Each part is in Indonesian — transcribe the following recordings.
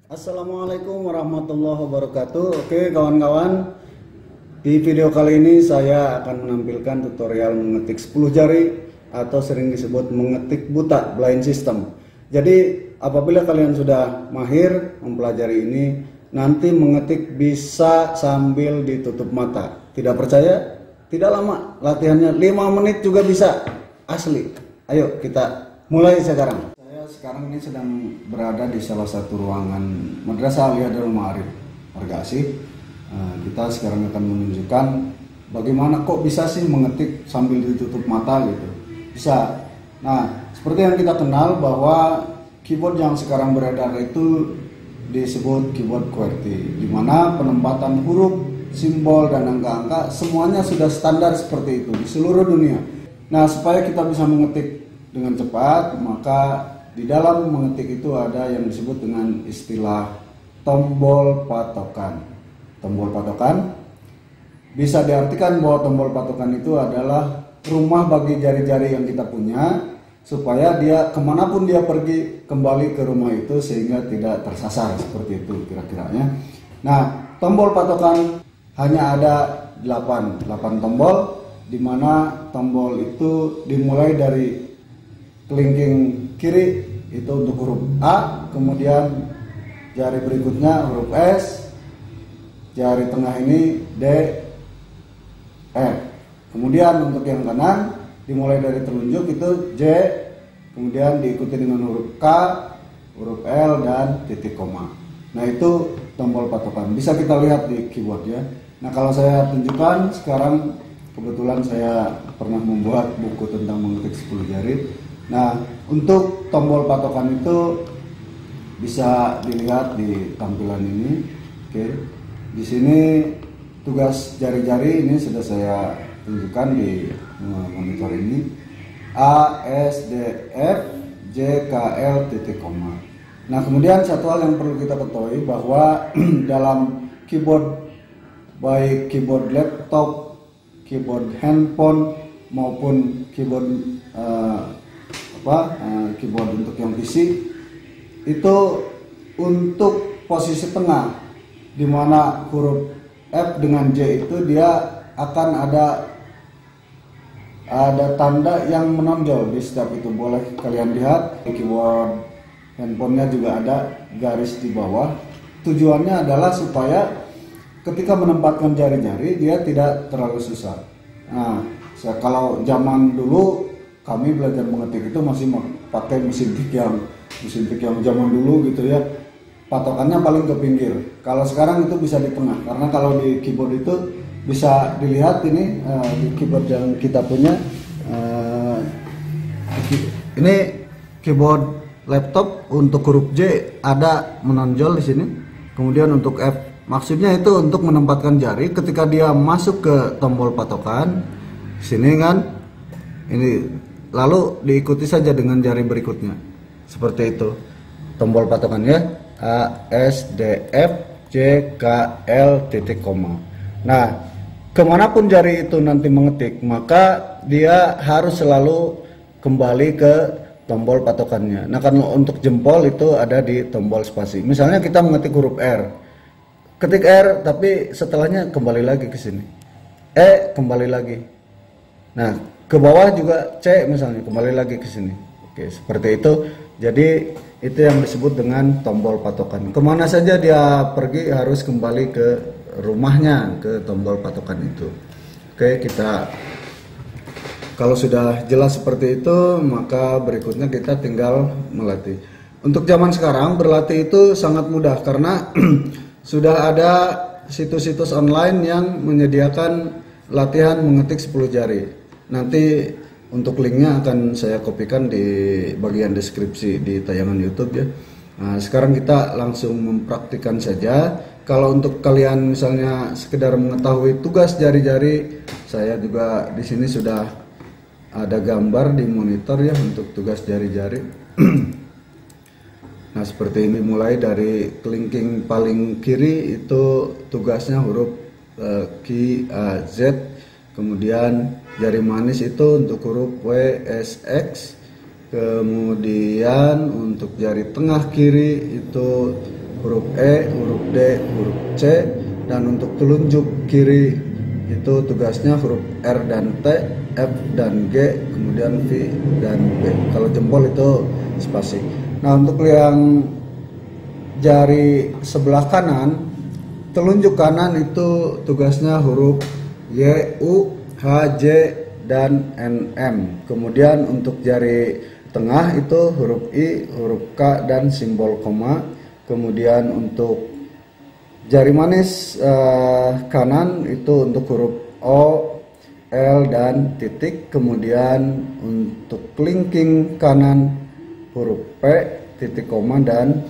Assalamualaikum warahmatullahi wabarakatuh. Oke kawan-kawan, di video kali ini saya akan menampilkan tutorial mengetik 10 jari atau sering disebut mengetik buta blind system. Jadi apabila kalian sudah mahir mempelajari ini, nanti mengetik bisa sambil ditutup mata. Tidak percaya? Tidak lama, latihannya 5 menit juga bisa. Asli. Ayo kita mulai sekarang. Sekarang ini sedang berada di salah satu ruangan Madrasah Aliyah Darul Ma'arif Marga Asih. Kita sekarang akan menunjukkan bagaimana kok bisa sih mengetik sambil ditutup mata gitu. Bisa. Nah, seperti yang kita kenal bahwa keyboard yang sekarang beredar itu disebut keyboard QWERTY, di mana penempatan huruf, simbol dan angka-angka semuanya sudah standar seperti itu di seluruh dunia. Nah, supaya kita bisa mengetik dengan cepat, maka di dalam mengetik itu ada yang disebut dengan istilah tombol patokan. Tombol patokan bisa diartikan bahwa tombol patokan itu adalah rumah bagi jari-jari yang kita punya, supaya dia kemanapun dia pergi kembali ke rumah itu sehingga tidak tersasar, seperti itu kira-kiranya. Nah, tombol patokan hanya ada 8 tombol, di mana tombol itu dimulai dari kelingking kiri itu untuk huruf A, kemudian jari berikutnya huruf S, jari tengah ini D, F. Kemudian untuk yang kanan dimulai dari telunjuk itu J, kemudian diikuti dengan huruf K, huruf L dan titik koma. Nah, itu tombol patokan. Bisa kita lihat di keyboard ya. Nah, kalau saya tunjukkan sekarang, kebetulan saya pernah membuat buku tentang mengetik 10 jari. Nah, untuk tombol patokan itu bisa dilihat di tampilan ini. Oke. Di sini tugas jari-jari ini sudah saya tunjukkan di monitor ini. A, S, D, F, J, K, L, titik koma. Nah, kemudian satu hal yang perlu kita ketahui bahwa dalam keyboard, baik keyboard laptop, keyboard handphone maupun keyboard keyboard untuk yang PC itu untuk posisi tengah, di mana huruf F dengan J itu dia akan ada tanda yang menonjol di setiap itu. Boleh kalian lihat di keyboard handphonenya juga ada garis di bawah. Tujuannya adalah supaya ketika menempatkan jari-jari dia tidak terlalu susah. Nah, kalau zaman dulu kami belajar mengetik itu masih pakai mesin tik yang zaman dulu gitu ya. Patokannya paling ke pinggir. Kalau sekarang itu bisa di tengah, karena kalau di keyboard itu bisa dilihat ini di keyboard yang kita punya. Ini keyboard laptop untuk huruf J ada menonjol di sini. Kemudian untuk F, maksudnya itu untuk menempatkan jari ketika dia masuk ke tombol patokan sini kan. Ini lalu diikuti saja dengan jari berikutnya, seperti itu tombol patokannya A, S, D, F, J, K, L, titik koma. Nah, kemanapun jari itu nanti mengetik, maka dia harus selalu kembali ke tombol patokannya. Nah, kan untuk jempol itu ada di tombol spasi. Misalnya kita mengetik huruf R, ketik R tapi setelahnya kembali lagi ke sini, E kembali lagi. Nah, ke bawah juga C misalnya kembali lagi ke sini. Oke, seperti itu. Jadi itu yang disebut dengan tombol patokan. Kemana saja dia pergi harus kembali ke rumahnya, ke tombol patokan itu. Oke, kita kalau sudah jelas seperti itu, maka berikutnya kita tinggal melatih. Untuk zaman sekarang berlatih itu sangat mudah karena sudah ada situs-situs online yang menyediakan latihan mengetik 10 jari. Nanti untuk linknya akan saya kopikan di bagian deskripsi di tayangan YouTube ya. Nah, sekarang kita langsung mempraktikkan saja. Kalau untuk kalian misalnya sekedar mengetahui tugas jari-jari, saya juga di sini sudah ada gambar di monitor ya untuk tugas jari-jari. Nah, seperti ini mulai dari kelingking paling kiri itu tugasnya huruf Q, A, Z. Kemudian jari manis itu untuk huruf W, S, X. Kemudian untuk jari tengah kiri itu huruf E, huruf D, huruf C, dan untuk telunjuk kiri itu tugasnya huruf R dan T, F dan G, kemudian V dan B. Kalau jempol itu spasi. Nah, untuk yang jari sebelah kanan, telunjuk kanan itu tugasnya huruf Y, U, H, J, dan N, M. Kemudian untuk jari tengah itu huruf I, huruf K, dan simbol koma. Kemudian untuk jari manis kanan itu untuk huruf O, L, dan titik. Kemudian untuk kelingking kanan huruf P, titik koma, dan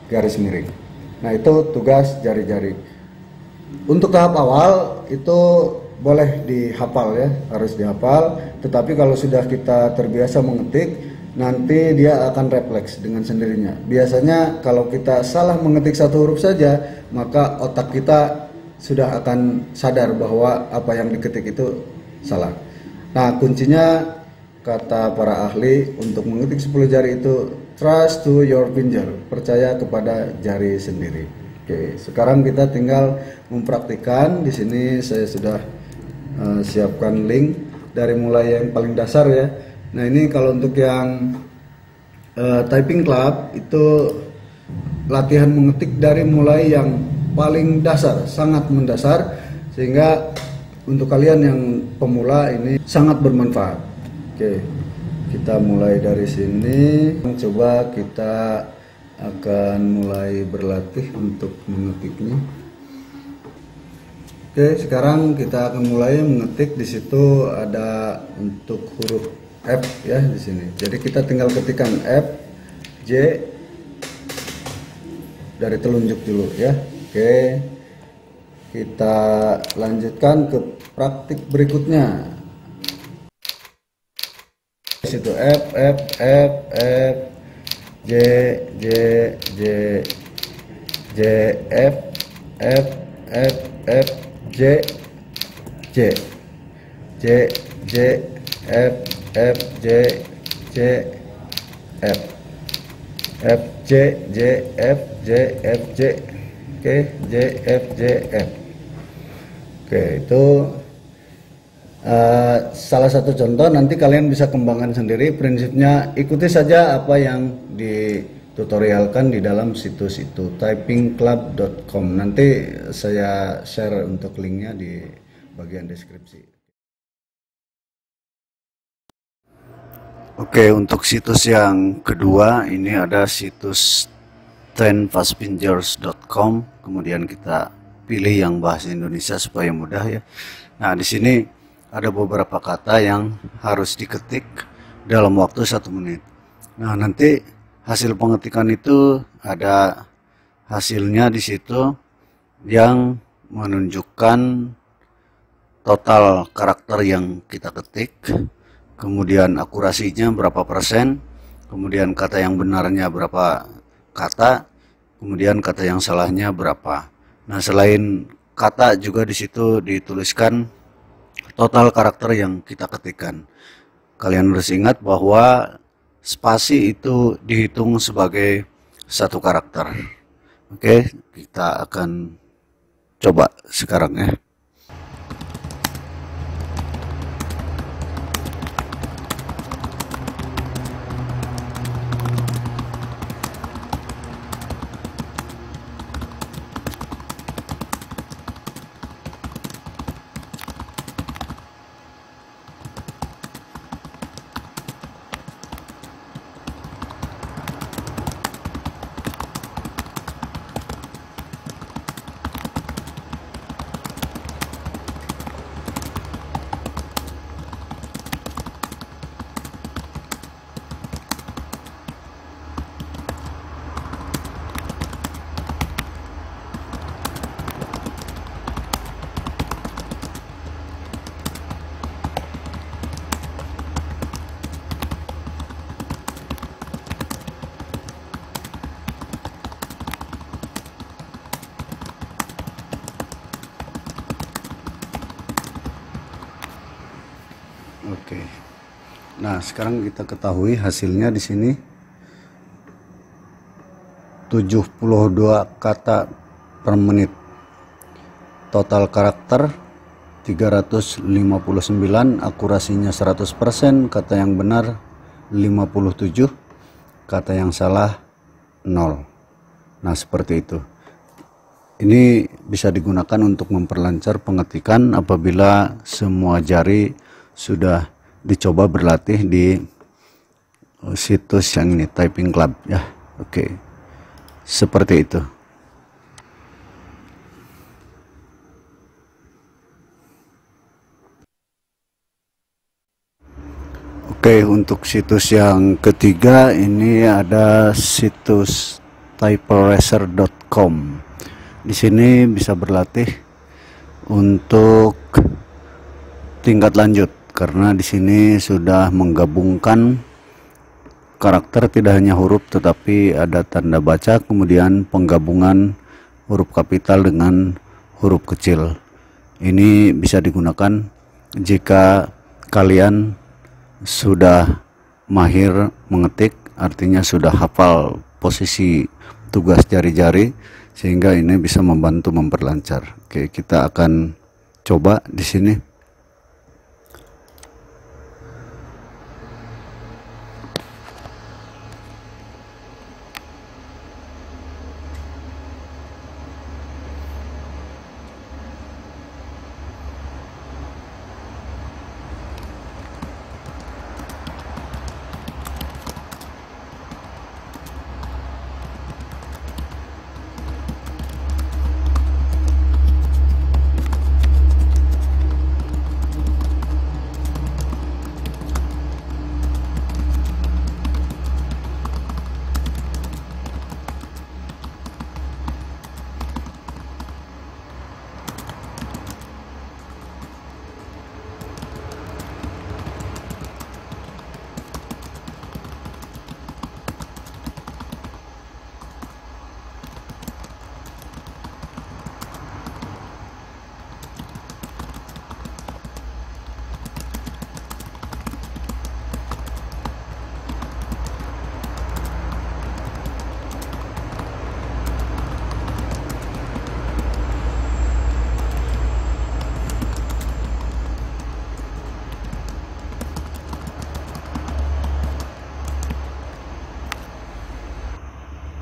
garis miring. Nah, itu tugas jari-jari. Untuk tahap awal itu boleh dihafal ya, harus dihafal. Tetapi kalau sudah kita terbiasa mengetik, nanti dia akan refleks dengan sendirinya. Biasanya kalau kita salah mengetik satu huruf saja, maka otak kita sudah akan sadar bahwa apa yang diketik itu salah. Nah, kuncinya kata para ahli untuk mengetik 10 jari itu trust to your finger, percaya kepada jari sendiri. Oke, sekarang kita tinggal mempraktikkan. Di sini saya sudah siapkan link dari mulai yang paling dasar ya. Nah, ini kalau untuk yang typing club itu latihan mengetik dari mulai yang paling dasar, sangat mendasar, sehingga untuk kalian yang pemula ini sangat bermanfaat. Oke, kita mulai dari sini. Coba kita akan mulai berlatih untuk mengetiknya. Oke, sekarang kita akan mulai mengetik. Di situ ada untuk huruf F ya di sini. Jadi kita tinggal ketikkan F, J dari telunjuk dulu ya. Oke, kita lanjutkan ke praktik berikutnya. Di situ F, F, F, F, J, J, J, J, F, F, F, F, J, J, J, J, F, F, J, J, F, F, J, J, F, J, F, J. Oke, J, F, J, F. Oke, itu salah satu contoh. Nanti kalian bisa kembangkan sendiri. Prinsipnya ikuti saja apa yang ditutorialkan di dalam situs itu, typingclub.com. Nanti saya share untuk linknya di bagian deskripsi. Oke, untuk situs yang kedua ini ada situs 10fastfingers.com. Kemudian kita pilih yang bahasa Indonesia supaya mudah ya. Nah, di sini ada beberapa kata yang harus diketik dalam waktu 1 menit. Nah, nanti hasil pengetikan itu ada hasilnya di situ yang menunjukkan total karakter yang kita ketik, kemudian akurasinya berapa persen, kemudian kata yang benarnya berapa kata, kemudian kata yang salahnya berapa. Nah, selain kata juga di situ dituliskan total karakter yang kita ketikkan. Kalian harus ingat bahwa spasi itu dihitung sebagai satu karakter. Oke, kita akan coba sekarang ya. Oke. Nah, sekarang kita ketahui hasilnya di sini. kata per menit. Total karakter 359, akurasinya 100%, kata yang benar 57, kata yang salah 0. Nah, seperti itu. Ini bisa digunakan untuk memperlancar pengetikan apabila semua jari sudah dicoba berlatih di situs yang ini, Typing Club ya. Oke. Seperti itu. Oke, untuk situs yang ketiga ini ada situs typeracer.com. Di sini bisa berlatih untuk tingkat lanjut karena di sini sudah menggabungkan karakter tidak hanya huruf tetapi ada tanda baca, kemudian penggabungan huruf kapital dengan huruf kecil. Ini bisa digunakan jika kalian sudah mahir mengetik, artinya sudah hafal posisi tugas jari-jari, sehingga ini bisa membantu memperlancar. Oke, kita akan coba di sini.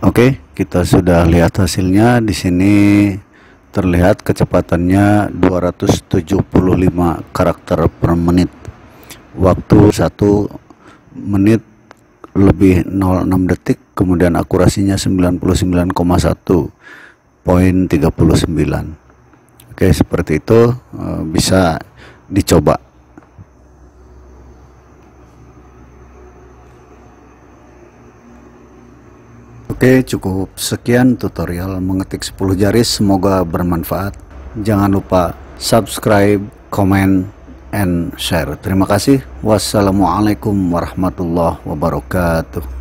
Oke, kita sudah lihat hasilnya. Di sini terlihat kecepatannya 275 karakter per menit. Waktu 1 menit lebih 06 detik, kemudian akurasinya 99,1.39. Oke, seperti itu, bisa dicoba. Oke, cukup sekian tutorial mengetik 10 jari, semoga bermanfaat. Jangan lupa subscribe, comment, and share. Terima kasih. Wassalamualaikum warahmatullahi wabarakatuh.